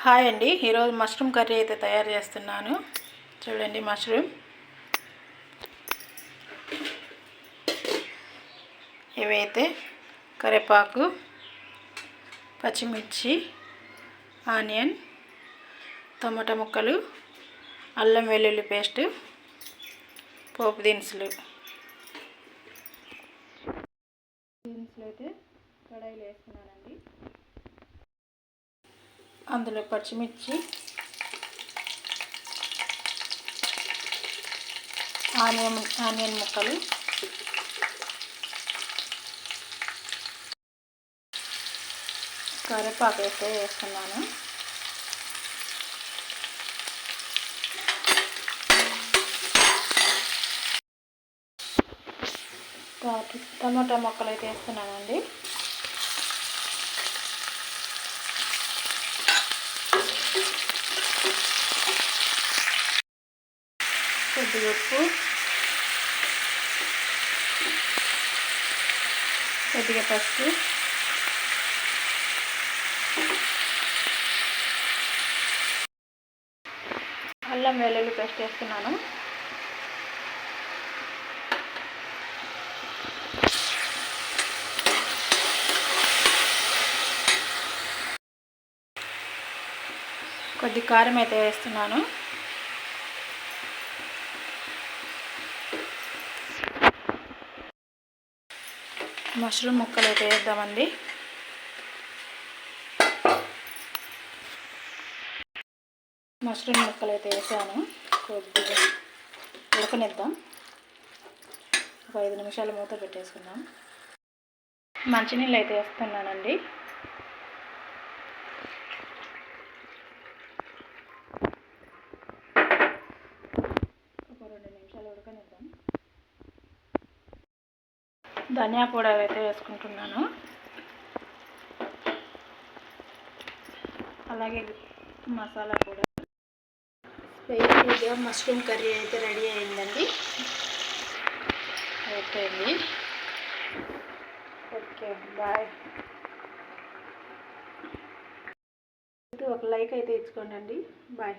Hi అండి, ఈరోజు mushroom curry అయితే తయారు చేస్తున్నాను. చూడండి, మష్రూమ్ ఇవైతే కరివేపాకు, పచ్చిమిర్చి, ఆనియన్, టమాటా ముక్కలు, అల్లం వెల్లుల్లి పేస్ట్, పోపు దినుసులు అయితే కడాయిలో వేసుకున్నానండి. అందులో పచ్చిమిర్చి, ఆనియన్ ముక్కలు, కరివేపాకు అయితే వేస్తున్నాను. టమాటా ముక్కలు అయితే వేస్తున్నానండి. కొద్దిగా ఉప్పు, కొద్దిగా పసుపు, అల్లం వెల్లుల్లి పేస్ట్ వేస్తున్నాను. కొద్ది కారం అయితే వేస్తున్నాను. మష్రూమ్ ముక్కలు అయితే వేద్దామండి. మష్రూమ్ ముక్కలు అయితే వేసాను. కొద్దిగా ఉడకనిద్దాం. ఒక 5 నిమిషాలు మూత పెట్టేసుకుందాం. మంచినీళ్ళు అయితే వేస్తున్నానండి. ఒక 2 నిమిషాలు ఉడకనిద్దాం. ధనియా పొడి అయితే వేసుకుంటున్నాను. అలాగే మసాలా కూడా. స్పైసీగా మష్రూమ్ కర్రీ అయితే రెడీ అయిందండి. అయిపోయింది. Okay, bye. ఒక లైక్ అయితే ఇచ్చుకోండి. బాయ్.